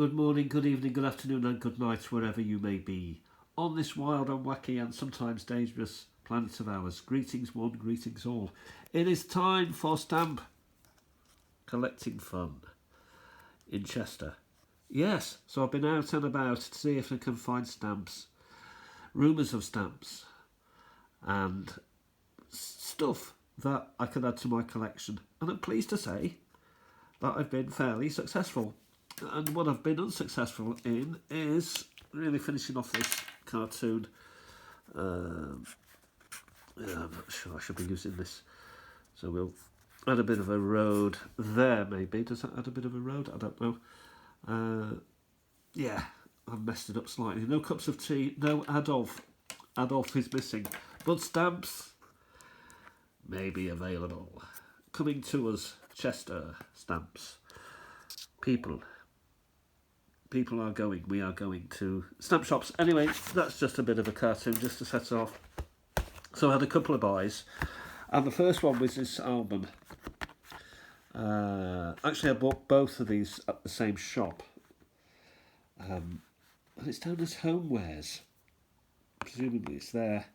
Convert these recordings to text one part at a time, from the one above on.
Good morning, good evening, good afternoon, and good night, wherever you may be. On this wild and wacky and sometimes dangerous planet of ours, greetings one, greetings all. It is time for stamp collecting fun in Chester. Yes, so I've been out and about to see if I can find stamps, rumours of stamps, and stuff that I can add to my collection. And I'm pleased to say that I've been fairly successful. And what I've been unsuccessful in is really finishing off this cartoon. I'm not sure I should be using this. So we'll add a bit of a road there, maybe. Does that add a bit of a road? I don't know. Yeah, I've messed it up slightly. No cups of tea, no Adolf. Adolf is missing. But stamps may be available. Coming to us, Chester stamps. People are going, we are going to stamp shops. Anyway, that's just a bit of a cartoon just to set off. So I had a couple of buys, and the first one was this album. Actually, I bought both of these at the same shop. And it's down as Homewares. Presumably it's their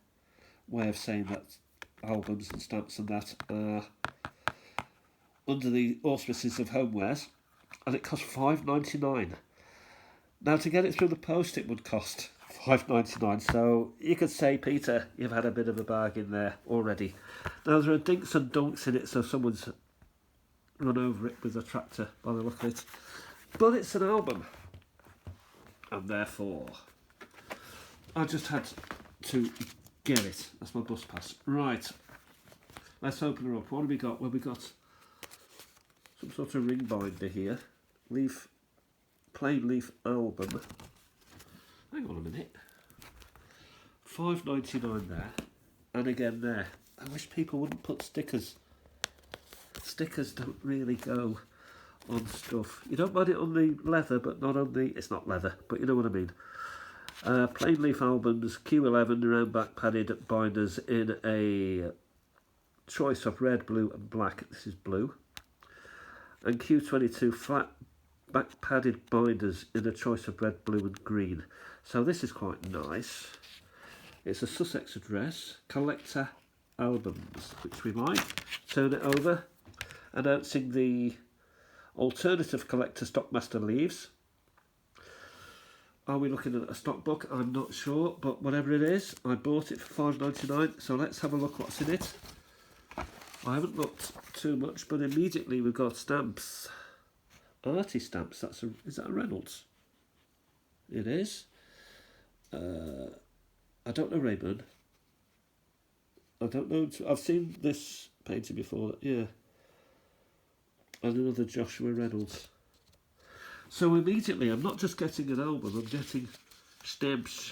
way of saying that albums and stamps and that are under the auspices of Homewares. And it cost $5.99. Now, to get it through the post, it would cost $5.99. So you could say, Peter, you've had a bit of a bargain there already. Now, there are dinks and donks in it, so someone's run over it with a tractor by the look of it. But it's an album. And therefore, I just had to get it. That's my bus pass. Right. Let's open her up. What have we got? Well, we got some sort of ring binder here. Plain leaf album. Hang on a minute. $5.99 there. And again there. I wish people wouldn't put stickers. Stickers don't really go on stuff. You don't mind it on the leather, but not on the... It's not leather, but you know what I mean. Plain leaf albums, Q11 round back padded binders in a choice of red, blue and black. This is blue. And Q22 flat back padded binders in a choice of red, blue and green. So this is quite nice. It's a Sussex address, collector albums, which we like. Turn it over, announcing the alternative collector Stockmaster leaves. Are we looking at a stock book? I'm not sure, but whatever it is, I bought it for $5.99. So let's have a look what's in it. I haven't looked too much, but immediately we've got stamps. Arty stamps. Is that a Reynolds? It is. I don't know Rayburn. I don't know. I've seen this painting before. Yeah. And another Joshua Reynolds. So immediately, I'm not just getting an album. I'm getting stamps.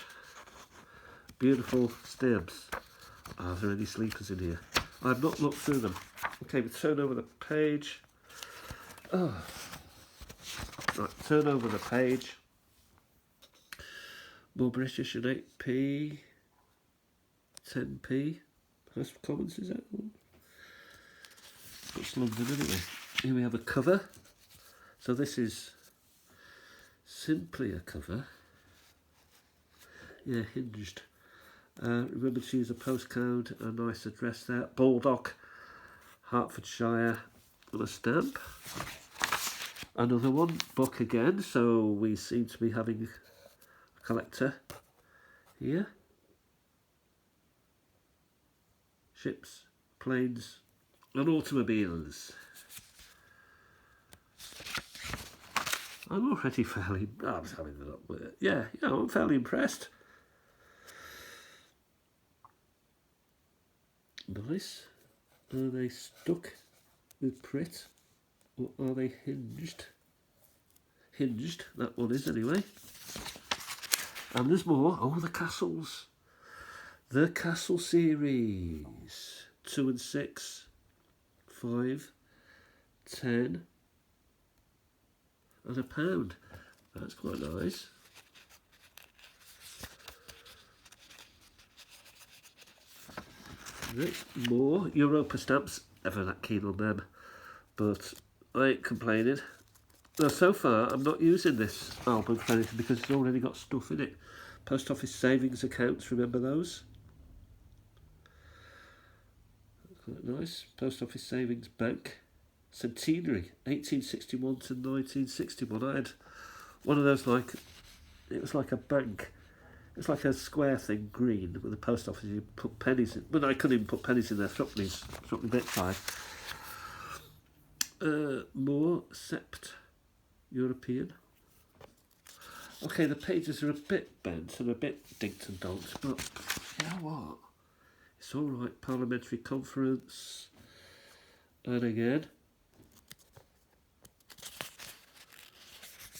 Beautiful stamps. Are there any sleepers in here? I've not looked through them. Okay, we turn over the page. Oh. Right, turn over the page. More British and 8p. 10p. First Commons, is that one? It's London anyway. Here we have a cover. So this is simply a cover. Yeah, hinged. Remember to use a postcode, a nice address there. Baldock, Hertfordshire, and a stamp. Another one, book again, so we seem to be having a collector here. Ships, planes, and automobiles. I'm already fairly... I was having it up with it. Yeah, I'm fairly impressed. Nice. Are they stuck with Pritt? Or are they hinged? Hinged, that one is anyway. And there's more. Oh, the castles. The Castle series. 2 and 6. 5. 10. And £1. That's quite nice. Next, more Europa stamps. Never that keen on them. But I ain't complaining. Now, so far, I'm not using this album for anything because it's already got stuff in it. Post office savings accounts, remember those? Quite nice. Post office savings bank. Centenary, 1861 to 1961. I had one of those, like, it was like a bank. It's like a square thing, green, with a post office. You put pennies in. But I couldn't even put pennies in there. Struck me a bit tight. More Sept European. Okay, the pages are a bit bent and a bit dinked and donked, but you know what? It's all right. Parliamentary conference. And again.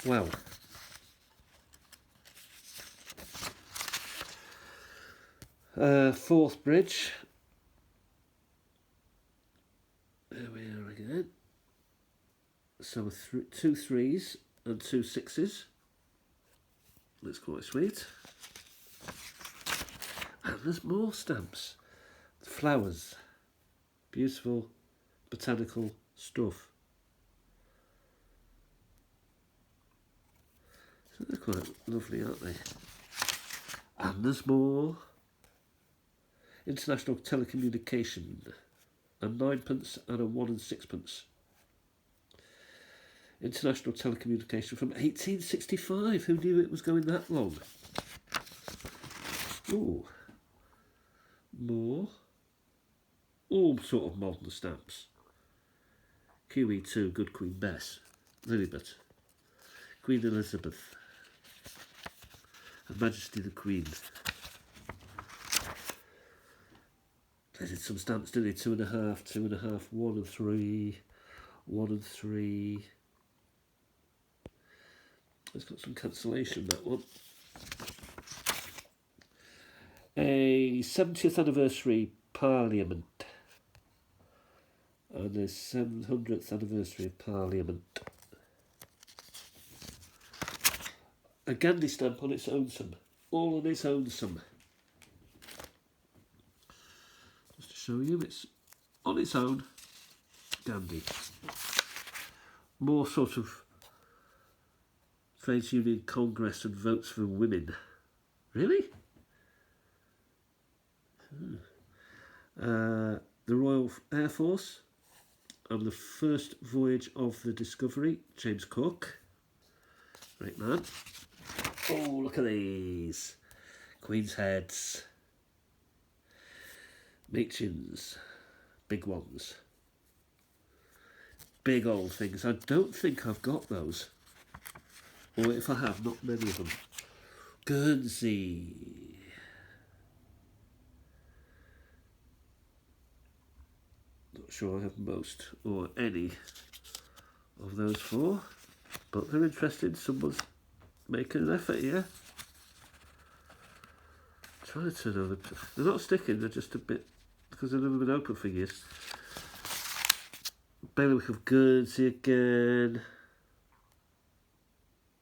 Well. Fourth bridge. There we are again. So two threes and two sixes. That's quite sweet. And there's more stamps. Flowers. Beautiful botanical stuff. So they're quite lovely, aren't they? And there's more. International telecommunication. A 9p and a 1 and 6p. International telecommunication from 1865. Who knew it was going that long? Ooh. More. All sort of modern stamps. QE2, Good Queen Bess. Lilibet. Queen Elizabeth. Her Majesty the Queen. They did some stamps, didn't they? 2.5, 2.5, 1 and 3, 1 and 3. It's got some cancellation, that one. A 70th anniversary Parliament. And the 700th anniversary of Parliament. A Gandhi stamp on its own some. All on its own some. Just to show you, it's on its own Gandhi. More sort of Trades Union Congress and Votes for Women. Really? The Royal Air Force on the first voyage of the Discovery, James Cook. Great man. Oh, look at these. Queen's heads. Machin's. Big ones. Big old things. I don't think I've got those. Or if I have, not many of them. Guernsey. Not sure I have most or any of those four. But they're interesting. Someone's making an effort here. Trying to turn over. They're not sticking, they're just a bit, because they've never been open for years. Bailiwick of Guernsey again.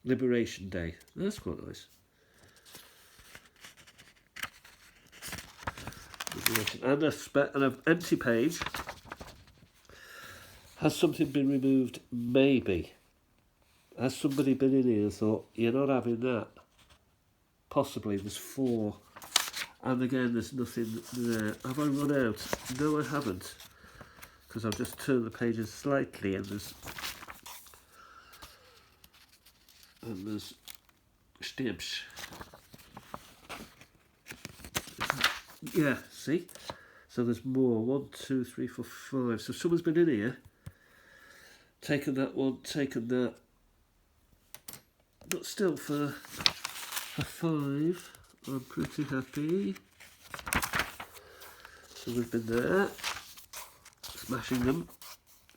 Liberation Day. That's quite nice. And an empty page. Has something been removed? Maybe. Has somebody been in here and thought, you're not having that? Possibly. There's 4. And again, there's nothing there. Have I run out? No, I haven't. Because I've just turned the pages slightly and there's stamps. Yeah, see? So there's more. 1, 2, 3, 4, 5. So someone's been in here, taken that one, taken that. But still, for 5, I'm pretty happy. So we've been there, smashing them,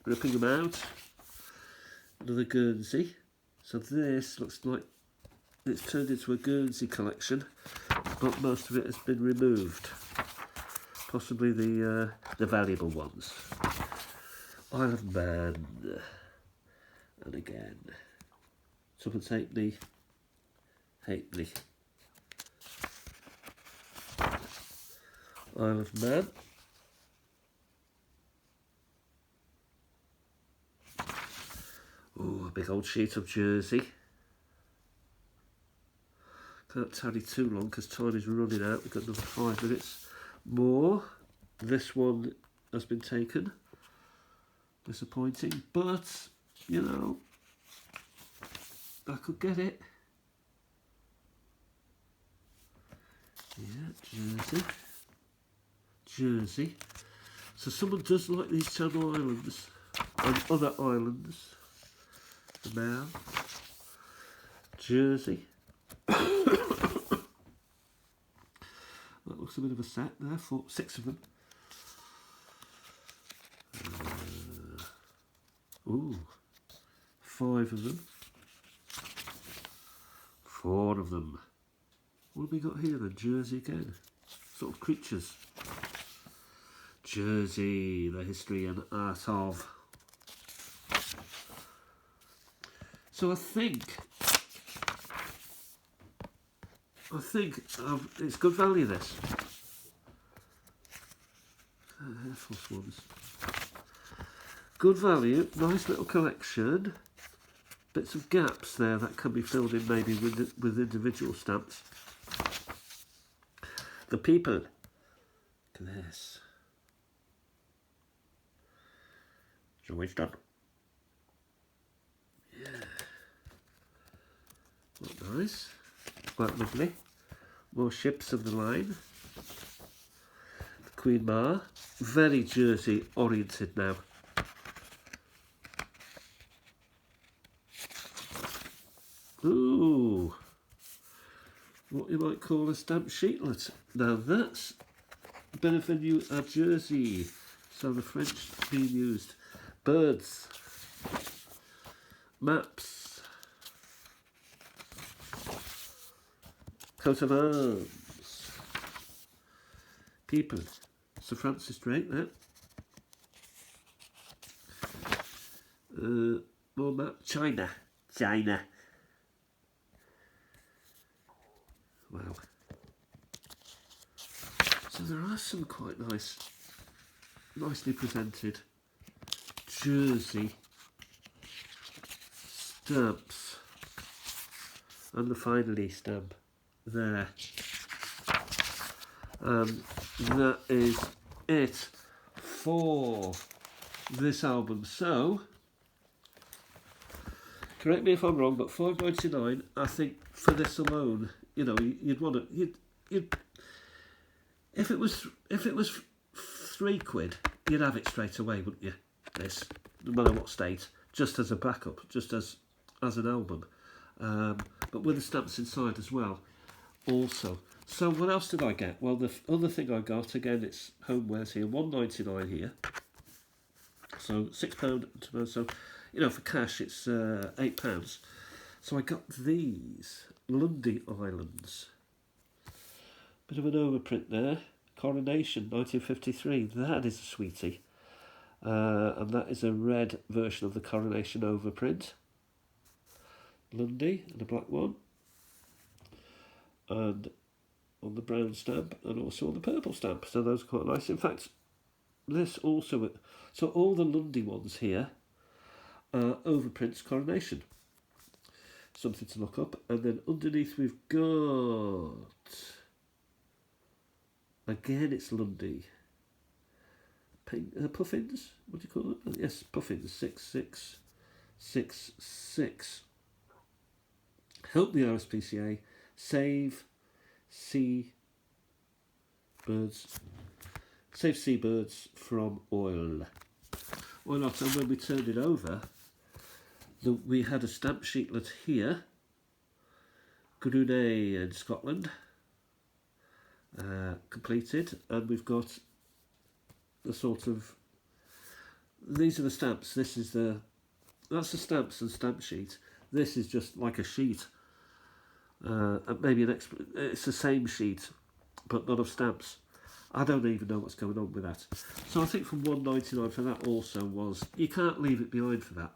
ripping them out. Another Guernsey. So this looks like it's turned into a Guernsey collection, but most of it has been removed. Possibly the valuable ones. Isle of Man. And again. Tuppence halfpenny. Halfpenny. Isle of Man. Oh, big old sheet of Jersey. Can't tarry too long because time is running out. We've got another 5 minutes more. This one has been taken. Disappointing, but, you know, I could get it. Yeah, Jersey. Jersey. So someone does like these Channel Islands and other islands. The Mail. Jersey. That looks a bit of a set there, 6 of them. Ooh, 5 of them. 4 of them. What have we got here then? Jersey again. Sort of creatures. Jersey, the history and art of. So I think it's good value, this. Air Force Ones. Good value, nice little collection. Bits of gaps there that can be filled in maybe with individual stamps. The People. Look at this. Georgetown. Yeah. Quite nice. Quite lovely. More ships of the line. The Queen Ma. Very Jersey oriented now. Ooh. What you might call a stamp sheetlet. Now that's Bienvenue à Jersey. So the French being used. Birds. Maps. Coat of arms. People. Sir Francis Drake there. More map. China. China. Wow. So there are some quite nicely presented Jersey stamps. And the finally stamp there. That is it for this album. So, correct me if I'm wrong, but £5.99, I think for this alone, you know, you'd want to, you'd if it was £3, you'd have it straight away, wouldn't you? This, no matter what state, just as a backup, just as an album, but with the stamps inside as well. Also, so what else did I get? Well, the other thing I got, again, it's homewares here, £1.99 here. So £6. So, you know, for cash, it's £8. So I got these Lundy Islands. Bit of an overprint there. Coronation, 1953. That is a sweetie. And that is a red version of the Coronation overprint. Lundy, and a black one. And on the brown stamp, and also on the purple stamp. So those are quite nice. In fact, this also... So all the Lundy ones here are overprints Coronation. Something to look up. And then underneath we've got... Again, it's Lundy. Puffins? What do you call it? Yes, Puffins. 6666. Help the RSPCA save seabirds from oil. Why not? And when we turned it over, we had a stamp sheetlet here. Grunay in Scotland. Completed, and we've got the sort of, these are the stamps. That's the stamps and stamp sheet. This is just like a sheet, and maybe it's the same sheet but not of stamps. I don't even know what's going on with that. So I think from £1.99 for that also was, you can't leave it behind for that.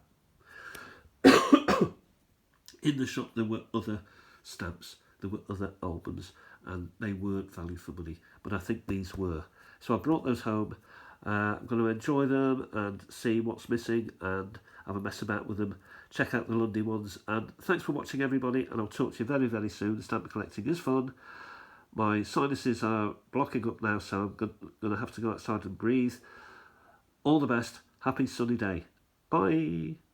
In the shop there were other stamps, there were other albums, and they weren't value for money, but I think these were. So I brought those home. I'm going to enjoy them and see what's missing, and have a mess about with them. Check out the Lundy ones, and thanks for watching, everybody, and I'll talk to you very, very soon. Stamp collecting is fun. My sinuses are blocking up now, so I'm going to have to go outside and breathe. All the best. Happy sunny day. Bye.